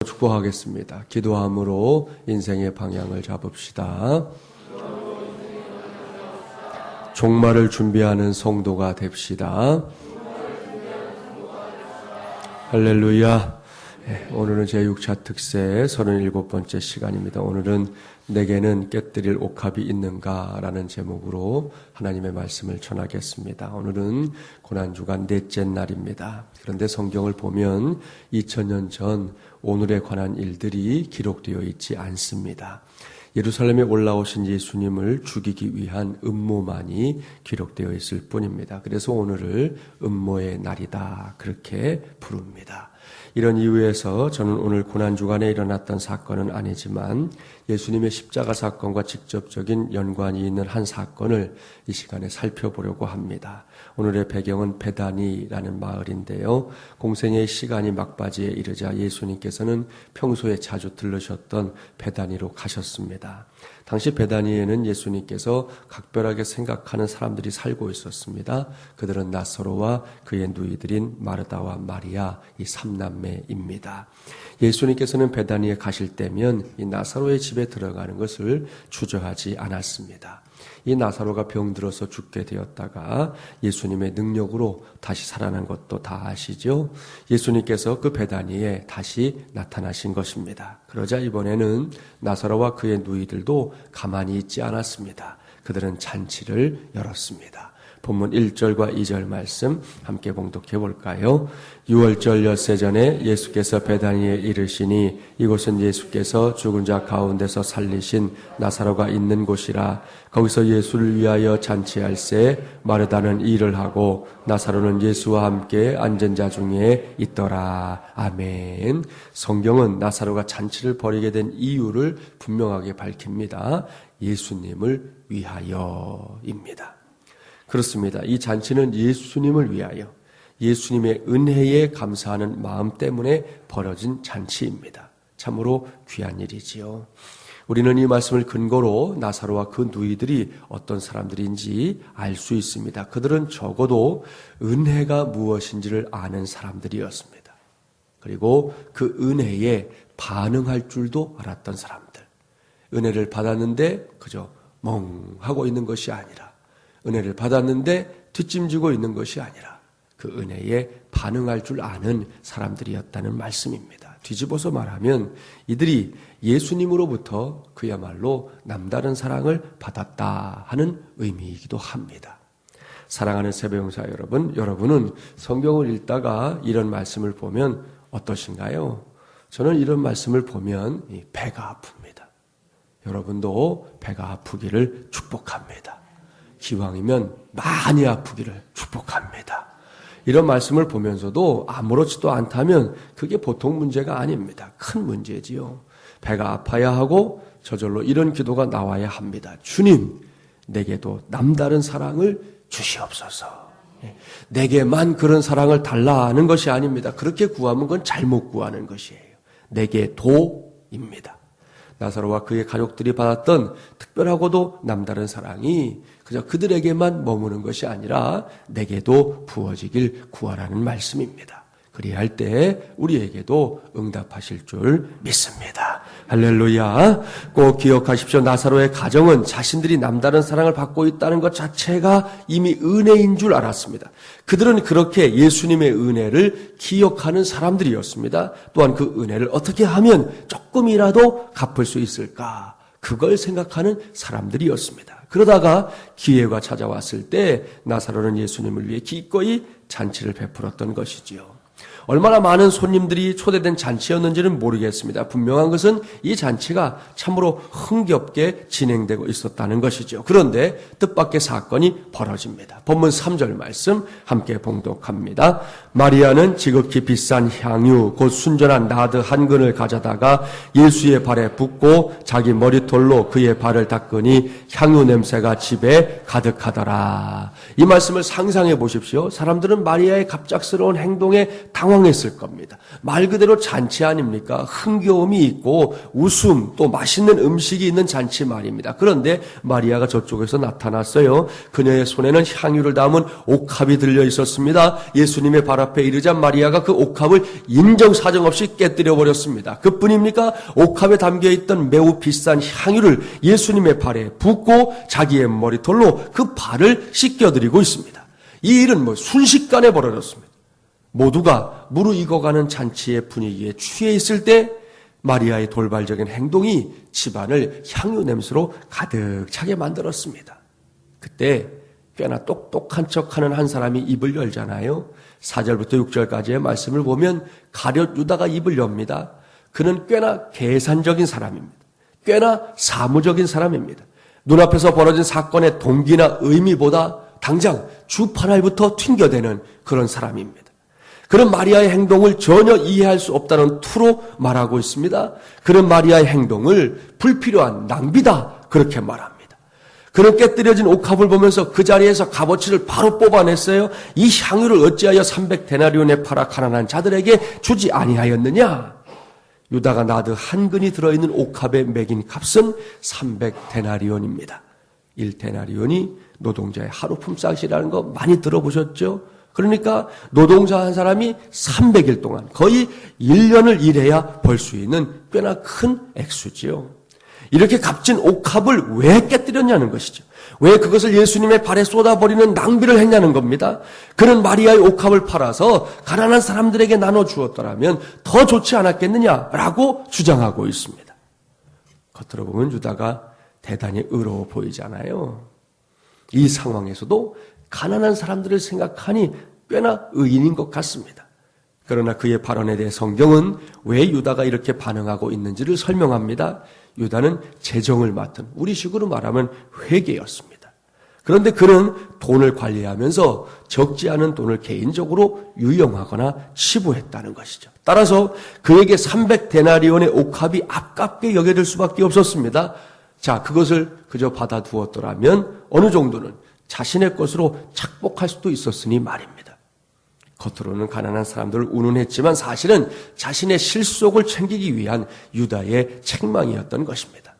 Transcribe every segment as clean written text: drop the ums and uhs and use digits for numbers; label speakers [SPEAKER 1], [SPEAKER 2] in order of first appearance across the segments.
[SPEAKER 1] 축복하겠습니다. 기도함으로 인생의 방향을 잡읍시다. 종말을 준비하는 성도가 됩시다. 할렐루야. 오늘은 제6차 특세 37번째 시간입니다. 오늘은 내게는 깨뜨릴 옥합이 있는가? 라는 제목으로 하나님의 말씀을 전하겠습니다. 오늘은 고난주간 넷째 날입니다. 그런데 성경을 보면 2000년 전 오늘에 관한 일들이 기록되어 있지 않습니다. 예루살렘에 올라오신 예수님을 죽이기 위한 음모만이 기록되어 있을 뿐입니다. 그래서 오늘을 음모의 날이다 그렇게 부릅니다. 이런 이유에서 저는 오늘 고난주간에 일어났던 사건은 아니지만 예수님의 십자가 사건과 직접적인 연관이 있는 한 사건을 이 시간에 살펴보려고 합니다. 오늘의 배경은 베다니라는 마을인데요. 공생의 시간이 막바지에 이르자 예수님께서는 평소에 자주 들르셨던 베다니로 가셨습니다. 당시 베다니에는 예수님께서 각별하게 생각하는 사람들이 살고 있었습니다. 그들은 나사로와 그의 누이들인 마르다와 마리아, 이 삼남매입니다. 예수님께서는 베다니에 가실 때면 이 나사로의 집에 들어가는 것을 주저하지 않았습니다. 이 나사로가 병들어서 죽게 되었다가 예수님의 능력으로 다시 살아난 것도 다 아시죠? 예수님께서 그 베다니에 다시 나타나신 것입니다. 그러자 이번에는 나사로와 그의 누이들도 가만히 있지 않았습니다. 그들은 잔치를 열었습니다. 본문 1절과 2절 말씀 함께 봉독해 볼까요? 6월절 엿새 전에 예수께서 베다니에 이르시니 이곳은 예수께서 죽은 자 가운데서 살리신 나사로가 있는 곳이라. 거기서 예수를 위하여 잔치할새 마르다는 일을 하고 나사로는 예수와 함께 앉은 자 중에 있더라. 아멘. 성경은 나사로가 잔치를 벌이게 된 이유를 분명하게 밝힙니다. 예수님을 위하여입니다. 그렇습니다. 이 잔치는 예수님을 위하여 예수님의 은혜에 감사하는 마음 때문에 벌어진 잔치입니다. 참으로 귀한 일이지요. 우리는 이 말씀을 근거로 나사로와 그 누이들이 어떤 사람들인지 알 수 있습니다. 그들은 적어도 은혜가 무엇인지를 아는 사람들이었습니다. 그리고 그 은혜에 반응할 줄도 알았던 사람들. 은혜를 받았는데 그저 멍하고 있는 것이 아니라, 은혜를 받았는데 뒷짐지고 있는 것이 아니라 그 은혜에 반응할 줄 아는 사람들이었다는 말씀입니다. 뒤집어서 말하면 이들이 예수님으로부터 그야말로 남다른 사랑을 받았다 하는 의미이기도 합니다. 사랑하는 세배용사 여러분, 여러분은 성경을 읽다가 이런 말씀을 보면 어떠신가요? 저는 이런 말씀을 보면 배가 아픕니다. 여러분도 배가 아프기를 축복합니다. 기왕이면 많이 아프기를 축복합니다. 이런 말씀을 보면서도 아무렇지도 않다면 그게 보통 문제가 아닙니다. 큰 문제지요. 배가 아파야 하고 저절로 이런 기도가 나와야 합니다. 주님, 내게도 남다른 사랑을 주시옵소서. 내게만 그런 사랑을 달라 하는 것이 아닙니다. 그렇게 구하면 그건 잘못 구하는 것이에요. 내게도입니다. 나사로와 그의 가족들이 받았던 특별하고도 남다른 사랑이 그저 그들에게만 머무는 것이 아니라 내게도 부어지길 구하라는 말씀입니다. 그리할 때 우리에게도 응답하실 줄 믿습니다. 할렐루야. 꼭 기억하십시오. 나사로의 가정은 자신들이 남다른 사랑을 받고 있다는 것 자체가 이미 은혜인 줄 알았습니다. 그들은 그렇게 예수님의 은혜를 기억하는 사람들이었습니다. 또한 그 은혜를 어떻게 하면 조금이라도 갚을 수 있을까? 그걸 생각하는 사람들이었습니다. 그러다가 기회가 찾아왔을 때 나사로는 예수님을 위해 기꺼이 잔치를 베풀었던 것이지요. 얼마나 많은 손님들이 초대된 잔치였는지는 모르겠습니다. 분명한 것은 이 잔치가 참으로 흥겹게 진행되고 있었다는 것이죠. 그런데 뜻밖의 사건이 벌어집니다. 본문 3절 말씀 함께 봉독합니다. 마리아는 지극히 비싼 향유 곧 순전한 나드 한 근을 가져다가 예수의 발에 붓고 자기 머리털로 그의 발을 닦으니 향유 냄새가 집에 가득하더라. 이 말씀을 상상해 보십시오. 사람들은 마리아의 갑작스러운 행동에 당황 당황했을 겁니다. 말 그대로 잔치 아닙니까? 흥겨움이 있고 웃음 또 맛있는 음식이 있는 잔치 말입니다. 그런데 마리아가 저쪽에서 나타났어요. 그녀의 손에는 향유를 담은 옥합이 들려 있었습니다. 예수님의 발 앞에 이르자 마리아가 그 옥합을 인정사정 없이 깨뜨려 버렸습니다. 그뿐입니까? 옥합에 담겨있던 매우 비싼 향유를 예수님의 발에 붓고 자기의 머리털로 그 발을 씻겨드리고 있습니다. 이 일은 순식간에 벌어졌습니다. 모두가 무르익어가는 잔치의 분위기에 취해 있을 때 마리아의 돌발적인 행동이 집안을 향유 냄새로 가득 차게 만들었습니다. 그때 꽤나 똑똑한 척하는 한 사람이 입을 열잖아요. 4절부터 6절까지의 말씀을 보면 가룟 유다가 입을 엽니다. 그는 꽤나 계산적인 사람입니다. 꽤나 사무적인 사람입니다. 눈앞에서 벌어진 사건의 동기나 의미보다 당장 주판알부터 튕겨대는 그런 사람입니다. 그는 마리아의 행동을 전혀 이해할 수 없다는 투로 말하고 있습니다. 그는 마리아의 행동을 불필요한 낭비다 그렇게 말합니다. 그는 깨뜨려진 옥합을 보면서 그 자리에서 값어치를 바로 뽑아냈어요. 이 향유를 어찌하여 300데나리온에 팔아 가난한 자들에게 주지 아니하였느냐? 유다가 나드 한 근이 들어있는 옥합에 매긴 값은 300데나리온입니다. 1데나리온이 노동자의 하루 품삯이라는 거 많이 들어보셨죠? 그러니까 노동자 한 사람이 300일 동안 거의 1년을 일해야 벌 수 있는 꽤나 큰 액수지요. 이렇게 값진 옥합을 왜 깨뜨렸냐는 것이죠. 왜 그것을 예수님의 발에 쏟아버리는 낭비를 했냐는 겁니다. 그는 마리아의 옥합을 팔아서 가난한 사람들에게 나눠주었더라면 더 좋지 않았겠느냐라고 주장하고 있습니다. 겉으로 보면 유다가 대단히 의로워 보이잖아요. 이 상황에서도 가난한 사람들을 생각하니 꽤나 의인인 것 같습니다. 그러나 그의 발언에 대해 성경은 왜 유다가 이렇게 반응하고 있는지를 설명합니다. 유다는 재정을 맡은 우리식으로 말하면 회계였습니다. 그런데 그는 돈을 관리하면서 적지 않은 돈을 개인적으로 유용하거나 치부했다는 것이죠. 따라서 그에게 300데나리온의 옥합이 아깝게 여겨질 수밖에 없었습니다. 자, 그것을 그저 받아두었더라면 어느 정도는 자신의 것으로 착복할 수도 있었으니 말입니다. 겉으로는 가난한 사람들을 운운했지만 사실은 자신의 실속을 챙기기 위한 유다의 책망이었던 것입니다.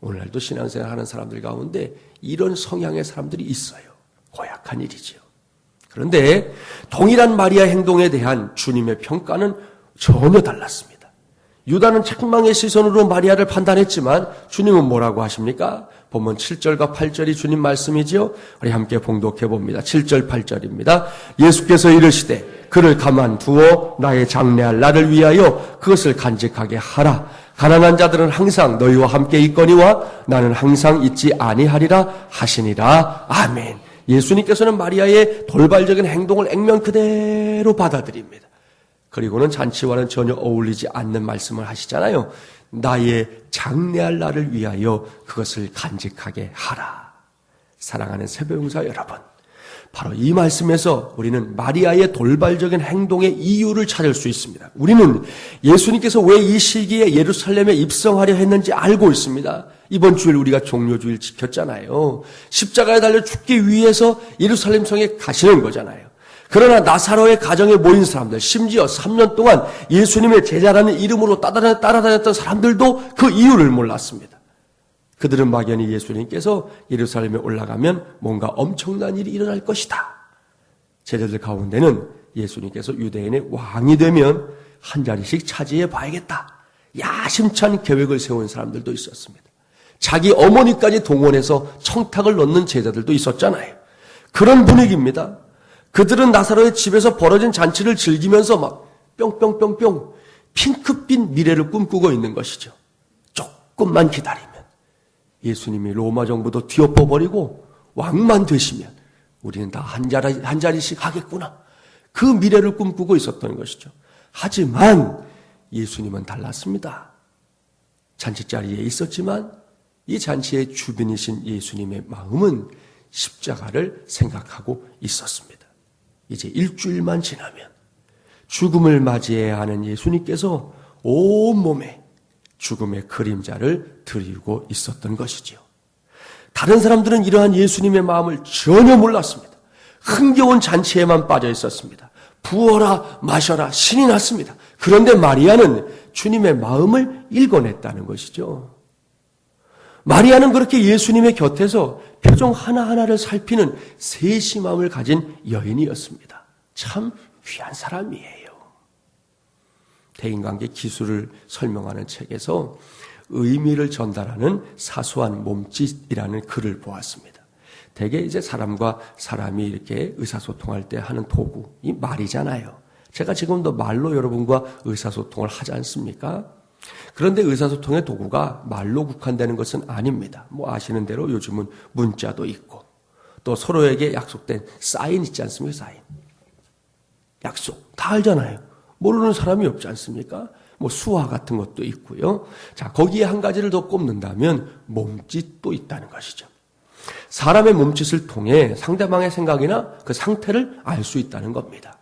[SPEAKER 1] 오늘날도 신앙생활 하는 사람들 가운데 이런 성향의 사람들이 있어요. 고약한 일이지요. 그런데 동일한 마리아 행동에 대한 주님의 평가는 전혀 달랐습니다. 유다는 책망의 시선으로 마리아를 판단했지만 주님은 뭐라고 하십니까? 본문 7절과 8절이 주님 말씀이지요. 우리 함께 봉독해 봅니다. 7절 8절입니다. 예수께서 이르시되 그를 가만두어 나의 장래할 날을 위하여 그것을 간직하게 하라. 가난한 자들은 항상 너희와 함께 있거니와 나는 항상 있지 아니하리라 하시니라. 아멘. 예수님께서는 마리아의 돌발적인 행동을 액면 그대로 받아들입니다. 그리고는 잔치와는 전혀 어울리지 않는 말씀을 하시잖아요. 나의 장래할 날을 위하여 그것을 간직하게 하라. 사랑하는 세배용사 여러분, 바로 이 말씀에서 우리는 마리아의 돌발적인 행동의 이유를 찾을 수 있습니다. 우리는 예수님께서 왜 이 시기에 예루살렘에 입성하려 했는지 알고 있습니다. 이번 주일 우리가 종료주일 지켰잖아요. 십자가에 달려 죽기 위해서 예루살렘 성에 가시는 거잖아요. 그러나 나사로의 가정에 모인 사람들, 심지어 3년 동안 예수님의 제자라는 이름으로 따라다녔던 사람들도 그 이유를 몰랐습니다. 그들은 막연히 예수님께서 예루살렘에 올라가면 뭔가 엄청난 일이 일어날 것이다. 제자들 가운데는 예수님께서 유대인의 왕이 되면 한 자리씩 차지해 봐야겠다. 야심찬 계획을 세운 사람들도 있었습니다. 자기 어머니까지 동원해서 청탁을 넣는 제자들도 있었잖아요. 그런 분위기입니다. 그들은 나사로의 집에서 벌어진 잔치를 즐기면서 막 뿅뿅뿅뿅 핑크빛 미래를 꿈꾸고 있는 것이죠. 조금만 기다리면 예수님이 로마 정부도 뒤엎어버리고 왕만 되시면 우리는 다 한 자리씩 하겠구나. 그 미래를 꿈꾸고 있었던 것이죠. 하지만 예수님은 달랐습니다. 잔치자리에 있었지만 이 잔치의 주빈이신 예수님의 마음은 십자가를 생각하고 있었습니다. 이제 일주일만 지나면 죽음을 맞이해야 하는 예수님께서 온몸에 죽음의 그림자를 드리고 있었던 것이지요. 다른 사람들은 이러한 예수님의 마음을 전혀 몰랐습니다. 흥겨운 잔치에만 빠져 있었습니다. 부어라 마셔라 신이 났습니다. 그런데 마리아는 주님의 마음을 읽어냈다는 것이죠. 마리아는 그렇게 예수님의 곁에서 표정 하나하나를 살피는 세심함을 가진 여인이었습니다. 참 귀한 사람이에요. 대인관계 기술을 설명하는 책에서 의미를 전달하는 사소한 몸짓이라는 글을 보았습니다. 대개 이제 사람과 사람이 이렇게 의사소통할 때 하는 도구, 이 말이잖아요. 제가 지금도 말로 여러분과 의사소통을 하지 않습니까? 그런데 의사소통의 도구가 말로 국한되는 것은 아닙니다. 뭐 아시는 대로 요즘은 문자도 있고 또 서로에게 약속된 사인 있지 않습니까? 사인. 약속. 다 알잖아요. 모르는 사람이 없지 않습니까? 뭐 수화 같은 것도 있고요. 자, 거기에 한 가지를 더 꼽는다면 몸짓도 있다는 것이죠. 사람의 몸짓을 통해 상대방의 생각이나 그 상태를 알 수 있다는 겁니다.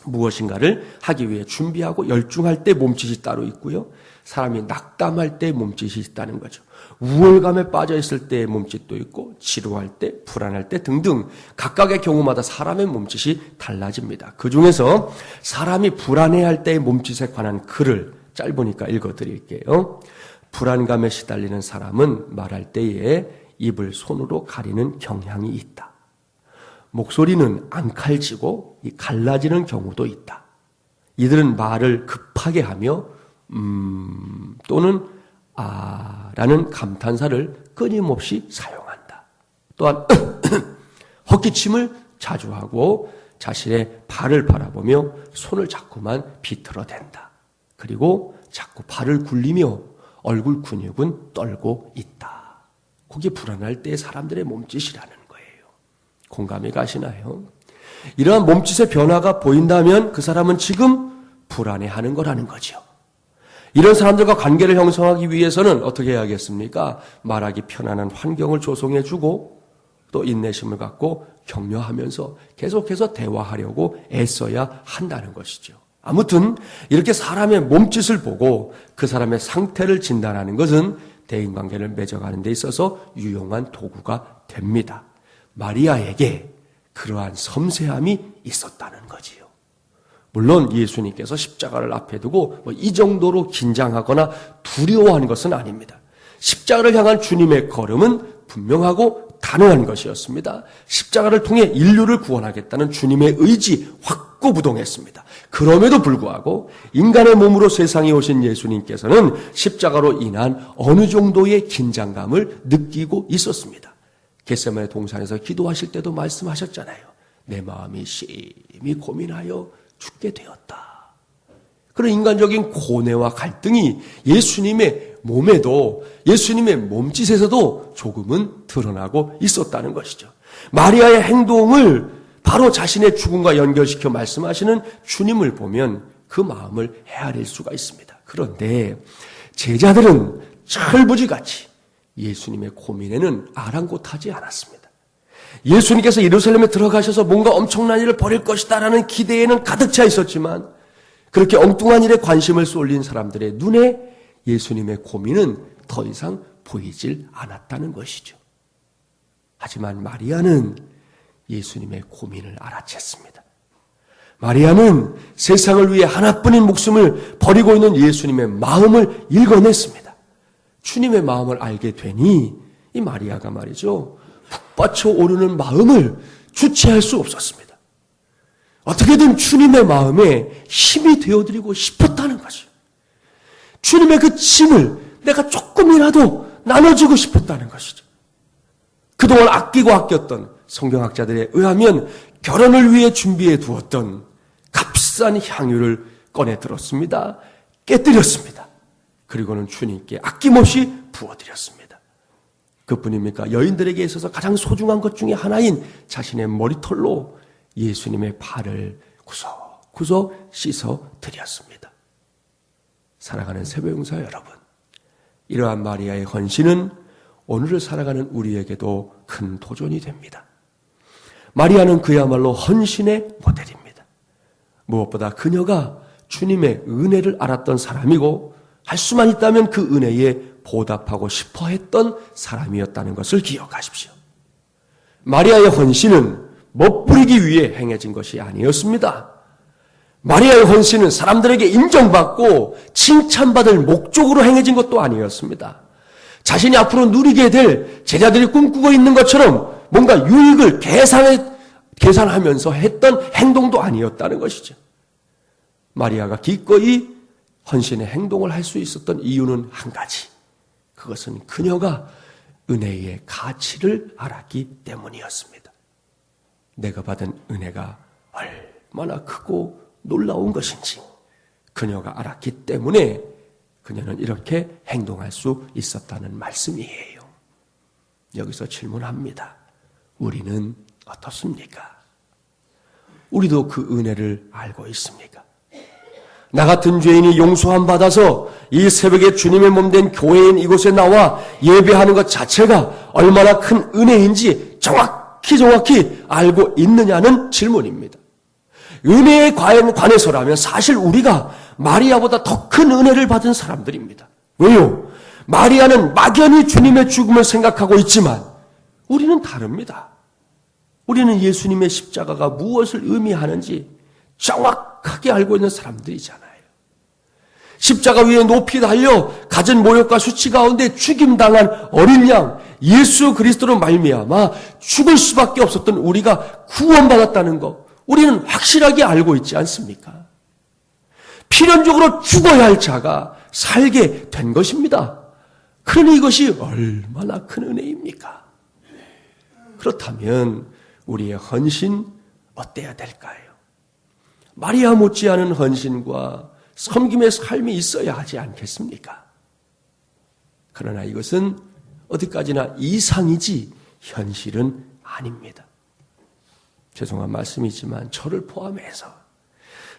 [SPEAKER 1] 무엇인가를 하기 위해 준비하고 열중할 때 몸짓이 따로 있고요. 사람이 낙담할 때 몸짓이 있다는 거죠. 우월감에 빠져 있을 때의 몸짓도 있고 지루할 때, 불안할 때 등등 각각의 경우마다 사람의 몸짓이 달라집니다. 그중에서 사람이 불안해할 때의 몸짓에 관한 글을 짧으니까 읽어드릴게요. 불안감에 시달리는 사람은 말할 때에 입을 손으로 가리는 경향이 있다. 목소리는 앙칼지고 갈라지는 경우도 있다. 이들은 말을 급하게 하며 또는 라는 감탄사를 끊임없이 사용한다. 또한 헛기침을 자주 하고 자신의 발을 바라보며 손을 자꾸만 비틀어댄다. 그리고 자꾸 발을 굴리며 얼굴 근육은 떨고 있다. 그게 불안할 때 사람들의 몸짓이라는 거예요. 공감이 가시나요? 이러한 몸짓의 변화가 보인다면 그 사람은 지금 불안해하는 거라는 거죠. 이런 사람들과 관계를 형성하기 위해서는 어떻게 해야겠습니까? 말하기 편안한 환경을 조성해주고 또 인내심을 갖고 격려하면서 계속해서 대화하려고 애써야 한다는 것이죠. 아무튼 이렇게 사람의 몸짓을 보고 그 사람의 상태를 진단하는 것은 대인관계를 맺어가는 데 있어서 유용한 도구가 됩니다. 마리아에게 그러한 섬세함이 있었다는 거지요. 물론 예수님께서 십자가를 앞에 두고 이 정도로 긴장하거나 두려워한 것은 아닙니다. 십자가를 향한 주님의 걸음은 분명하고 단호한 것이었습니다. 십자가를 통해 인류를 구원하겠다는 주님의 의지 확고부동했습니다. 그럼에도 불구하고 인간의 몸으로 세상에 오신 예수님께서는 십자가로 인한 어느 정도의 긴장감을 느끼고 있었습니다. 겟세마네 동산에서 기도하실 때도 말씀하셨잖아요. 내 마음이 심히 고민하여 죽게 되었다. 그런 인간적인 고뇌와 갈등이 예수님의 몸에도 예수님의 몸짓에서도 조금은 드러나고 있었다는 것이죠. 마리아의 행동을 바로 자신의 죽음과 연결시켜 말씀하시는 주님을 보면 그 마음을 헤아릴 수가 있습니다. 그런데 제자들은 철부지같이 예수님의 고민에는 아랑곳하지 않았습니다. 예수님께서 예루살렘에 들어가셔서 뭔가 엄청난 일을 벌일 것이다라는 기대에는 가득 차 있었지만 그렇게 엉뚱한 일에 관심을 쏠린 사람들의 눈에 예수님의 고민은 더 이상 보이질 않았다는 것이죠. 하지만 마리아는 예수님의 고민을 알아챘습니다. 마리아는 세상을 위해 하나뿐인 목숨을 버리고 있는 예수님의 마음을 읽어냈습니다. 주님의 마음을 알게 되니 이 마리아가 말이죠. 북받쳐 오르는 마음을 주체할 수 없었습니다. 어떻게든 주님의 마음에 힘이 되어드리고 싶었다는 거죠. 주님의 그 짐을 내가 조금이라도 나눠주고 싶었다는 것이죠. 그동안 아끼고 아꼈던 성경학자들에 의하면 결혼을 위해 준비해 두었던 값싼 향유를 꺼내 들었습니다. 깨뜨렸습니다. 그리고는 주님께 아낌없이 부어드렸습니다. 그뿐입니까? 여인들에게 있어서 가장 소중한 것 중에 하나인 자신의 머리털로 예수님의 발을 구석구석 씻어 드렸습니다. 사랑하는 세배용사 여러분, 이러한 마리아의 헌신은 오늘을 살아가는 우리에게도 큰 도전이 됩니다. 마리아는 그야말로 헌신의 모델입니다. 무엇보다 그녀가 주님의 은혜를 알았던 사람이고 할 수만 있다면 그 은혜에 보답하고 싶어 했던 사람이었다는 것을 기억하십시오. 마리아의 헌신은 멋부리기 위해 행해진 것이 아니었습니다. 마리아의 헌신은 사람들에게 인정받고 칭찬받을 목적으로 행해진 것도 아니었습니다. 자신이 앞으로 누리게 될 제자들이 꿈꾸고 있는 것처럼 뭔가 유익을 계산하면서 했던 행동도 아니었다는 것이죠. 마리아가 기꺼이 헌신의 행동을 할 수 있었던 이유는 한 가지. 그것은 그녀가 은혜의 가치를 알았기 때문이었습니다. 내가 받은 은혜가 얼마나 크고 놀라운 것인지 그녀가 알았기 때문에 그녀는 이렇게 행동할 수 있었다는 말씀이에요. 여기서 질문합니다. 우리는 어떻습니까? 우리도 그 은혜를 알고 있습니까? 나 같은 죄인이 용서함 받아서 이 새벽에 주님의 몸된 교회인 이곳에 나와 예배하는 것 자체가 얼마나 큰 은혜인지 정확히 알고 있느냐는 질문입니다. 은혜에 관해서라면 사실 우리가 마리아보다 더 큰 은혜를 받은 사람들입니다. 왜요? 마리아는 막연히 주님의 죽음을 생각하고 있지만 우리는 다릅니다. 우리는 예수님의 십자가가 무엇을 의미하는지 정확하게 알고 있는 사람들이잖아요. 십자가 위에 높이 달려 갖은 모욕과 수치 가운데 죽임당한 어린 양 예수 그리스도로 말미암아 죽을 수밖에 없었던 우리가 구원받았다는 것 우리는 확실하게 알고 있지 않습니까? 필연적으로 죽어야 할 자가 살게 된 것입니다. 그러니 이것이 얼마나 큰 은혜입니까? 그렇다면 우리의 헌신 어때야 될까요? 마리아 못지않은 헌신과 섬김의 삶이 있어야 하지 않겠습니까? 그러나 이것은 어디까지나 이상이지 현실은 아닙니다. 죄송한 말씀이지만 저를 포함해서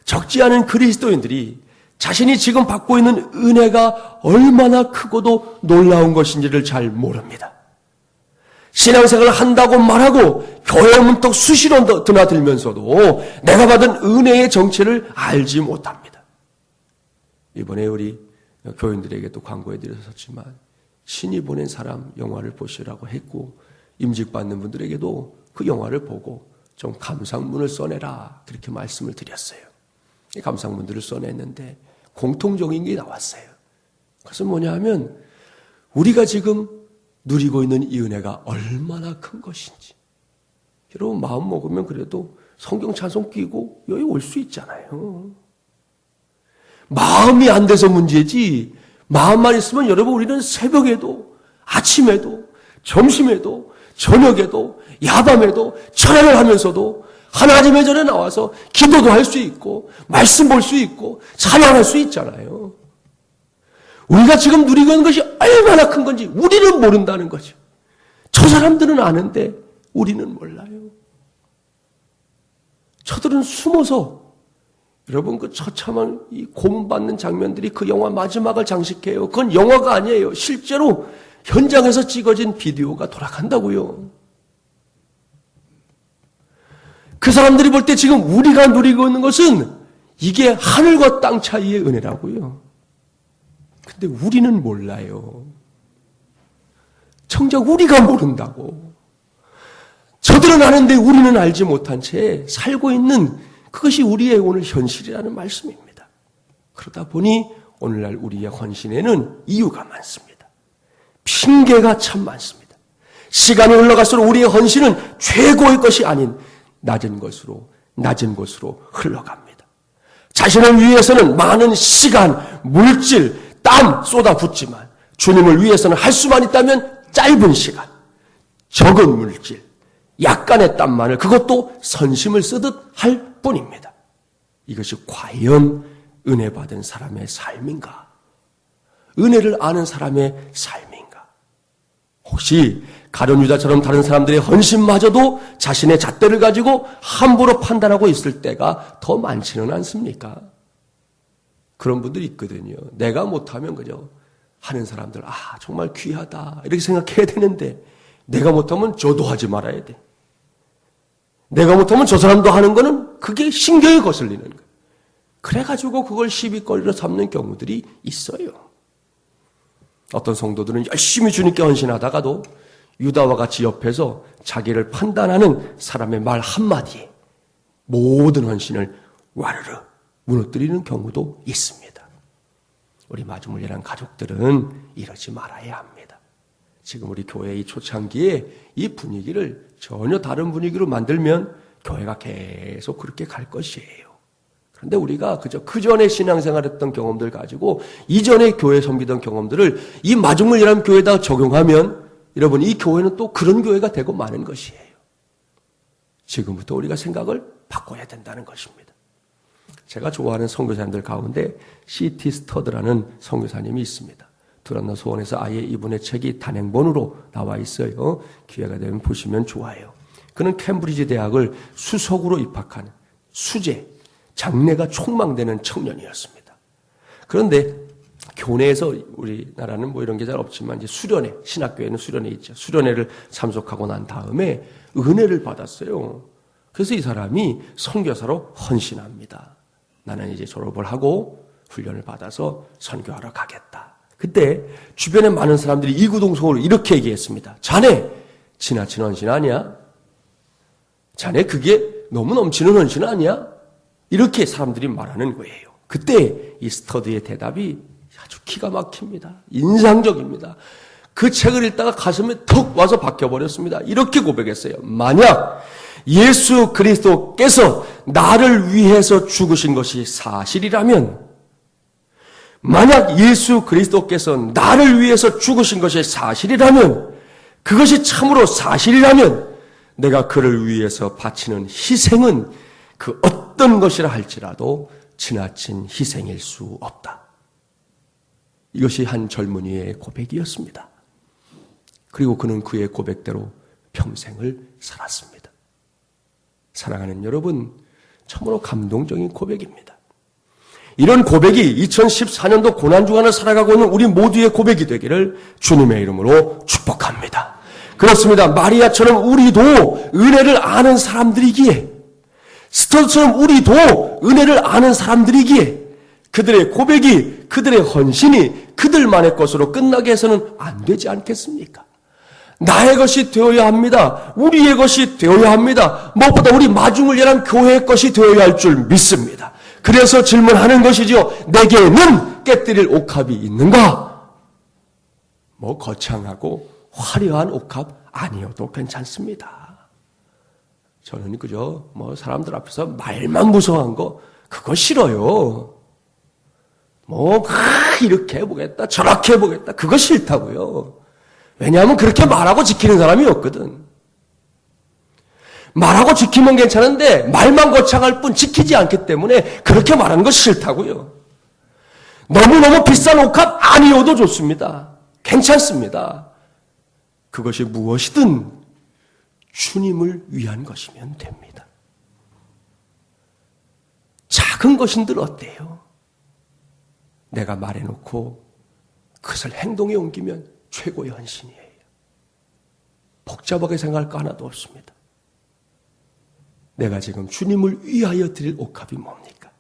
[SPEAKER 1] 적지 않은 그리스도인들이 자신이 지금 받고 있는 은혜가 얼마나 크고도 놀라운 것인지를 잘 모릅니다. 신앙생활을 한다고 말하고 교회 문턱 수시로 드나들면서도 내가 받은 은혜의 정체를 알지 못합니다. 이번에 우리 교인들에게도 광고해드렸었지만 신이 보낸 사람 영화를 보시라고 했고 임직받는 분들에게도 그 영화를 보고 좀 감상문을 써내라 그렇게 말씀을 드렸어요. 이 감상문들을 써냈는데 공통적인 게 나왔어요. 그것은 뭐냐 하면 우리가 지금 누리고 있는 이 은혜가 얼마나 큰 것인지. 여러분 마음 먹으면 그래도 성경 찬송 끼고 여기 올 수 있잖아요. 마음이 안 돼서 문제지 마음만 있으면 여러분 우리는 새벽에도 아침에도 점심에도 저녁에도 야밤에도 철야를 하면서도 하나님의 전에 나와서 기도도 할 수 있고 말씀 볼 수 있고 찬양할 수 있잖아요. 우리가 지금 누리고 있는 것이 얼마나 큰 건지 우리는 모른다는 거죠. 저 사람들은 아는데 우리는 몰라요. 저들은 숨어서 여러분 그 처참한 이 고문받는 장면들이 그 영화 마지막을 장식해요. 그건 영화가 아니에요. 실제로 현장에서 찍어진 비디오가 돌아간다고요. 그 사람들이 볼 때 지금 우리가 누리고 있는 것은 이게 하늘과 땅 차이의 은혜라고요. 근데 우리는 몰라요. 정작 우리가 모른다고. 저들은 아는데 우리는 알지 못한 채 살고 있는 그것이 우리의 오늘 현실이라는 말씀입니다. 그러다 보니 오늘날 우리의 헌신에는 이유가 많습니다. 핑계가 참 많습니다. 시간이 흘러갈수록 우리의 헌신은 최고의 것이 아닌 낮은 곳으로 흘러갑니다. 자신을 위해서는 많은 시간, 물질, 땀 쏟아붓지만 주님을 위해서는 할 수만 있다면 짧은 시간, 적은 물질, 약간의 땀만을 그것도 선심을 쓰듯 할 뿐입니다. 이것이 과연 은혜 받은 사람의 삶인가? 은혜를 아는 사람의 삶인가? 혹시 가룟 유다처럼 다른 사람들의 헌신마저도 자신의 잣대를 가지고 함부로 판단하고 있을 때가 더 많지는 않습니까? 그런 분들이 있거든요. 내가 못하면 그저 하는 사람들 정말 귀하다 이렇게 생각해야 되는데 내가 못하면 저도 하지 말아야 돼. 내가 못하면 저 사람도 하는 거는 그게 신경이 거슬리는 거예요. 그래가지고 그걸 시비거리로 삼는 경우들이 있어요. 어떤 성도들은 열심히 주님께 헌신하다가도 유다와 같이 옆에서 자기를 판단하는 사람의 말 한마디에 모든 헌신을 와르르 무너뜨리는 경우도 있습니다. 우리 마중물이란 가족들은 이러지 말아야 합니다. 지금 우리 교회의 초창기에 이 분위기를 전혀 다른 분위기로 만들면 교회가 계속 그렇게 갈 것이에요. 그런데 우리가 그저 그전에 신앙생활했던 경험들 가지고 이전에 교회 섬기던 경험들을 이 마중물이라는 교회에다 적용하면 여러분 이 교회는 또 그런 교회가 되고 마는 것이에요. 지금부터 우리가 생각을 바꿔야 된다는 것입니다. 제가 좋아하는 선교사님들 가운데 C.T. 스터드라는 선교사님이 있습니다. 두란노 소원에서 아예 이분의 책이 단행본으로 나와 있어요. 기회가 되면 보시면 좋아요. 그는 캠브리지 대학을 수석으로 입학한 수재, 장래가 촉망되는 청년이었습니다. 그런데 교내에서 우리나라는 뭐 이런 게 잘 없지만 이제 수련회, 신학교에는 수련회 있죠. 수련회를 참석하고 난 다음에 은혜를 받았어요. 그래서 이 사람이 선교사로 헌신합니다. 나는 이제 졸업을 하고 훈련을 받아서 선교하러 가겠다. 그때 주변에 많은 사람들이 이구동성으로 이렇게 얘기했습니다. 자네 지나친 헌신 아니야? 자네 그게 너무 넘치는 헌신 아니야? 이렇게 사람들이 말하는 거예요. 그때 이 스터드의 대답이 아주 기가 막힙니다. 인상적입니다. 그 책을 읽다가 가슴에 턱 와서 박혀버렸습니다. 이렇게 고백했어요. 만약 예수 그리스도께서 나를 위해서 죽으신 것이 사실이라면, 만약 예수 그리스도께서 나를 위해서 죽으신 것이 사실이라면, 그것이 참으로 사실이라면 내가 그를 위해서 바치는 희생은 그 어떤 것이라 할지라도 지나친 희생일 수 없다. 이것이 한 젊은이의 고백이었습니다. 그리고 그는 그의 고백대로 평생을 살았습니다. 사랑하는 여러분, 참으로 감동적인 고백입니다. 이런 고백이 2014년도 고난주간을 살아가고 있는 우리 모두의 고백이 되기를 주님의 이름으로 축복합니다. 그렇습니다. 마리아처럼 우리도 은혜를 아는 사람들이기에, 스터드처럼 우리도 은혜를 아는 사람들이기에 그들의 고백이, 그들의 헌신이 그들만의 것으로 끝나게 해서는 안 되지 않겠습니까? 나의 것이 되어야 합니다. 우리의 것이 되어야 합니다. 무엇보다 우리 마중물이란 교회의 것이 되어야 할 줄 믿습니다. 그래서 질문하는 것이죠. 내게는 깨뜨릴 옥합이 있는가? 뭐 거창하고 화려한 옥합 아니어도 괜찮습니다. 저는 그저 뭐 사람들 앞에서 말만 무서워한 거 그거 싫어요. 뭐 이렇게 해보겠다 저렇게 해보겠다 그거 싫다고요. 왜냐하면 그렇게 말하고 지키는 사람이 없거든. 말하고 지키면 괜찮은데 말만 거창할 뿐 지키지 않기 때문에 그렇게 말하는 거 싫다고요. 너무너무 비싼 옥합 아니어도 좋습니다. 괜찮습니다. 그것이 무엇이든 주님을 위한 것이면 됩니다. 작은 것인들 어때요? 내가 말해놓고 그것을 행동에 옮기면 최고의 헌신이에요. 복잡하게 생각할 거 하나도 없습니다. 내가 지금 주님을 위하여 드릴 옥합이 뭡니까?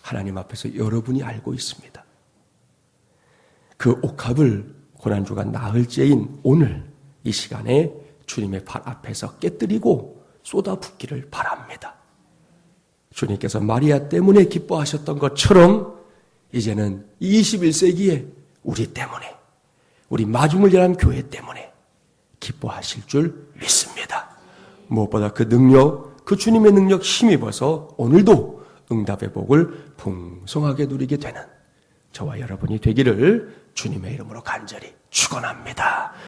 [SPEAKER 1] 하나님 앞에서 여러분이 알고 있습니다. 그 옥합을 고난주가 나흘째인 오늘 이 시간에 주님의 발 앞에서 깨뜨리고 쏟아붓기를 바랍니다. 주님께서 마리아 때문에 기뻐하셨던 것처럼 이제는 21세기에 우리 때문에, 우리 마중물이라는 교회 때문에 기뻐하실 줄 믿습니다. 무엇보다 그 능력, 그 주님의 능력 힘입어서 오늘도 응답의 복을 풍성하게 누리게 되는 저와 여러분이 되기를 주님의 이름으로 간절히 축원합니다.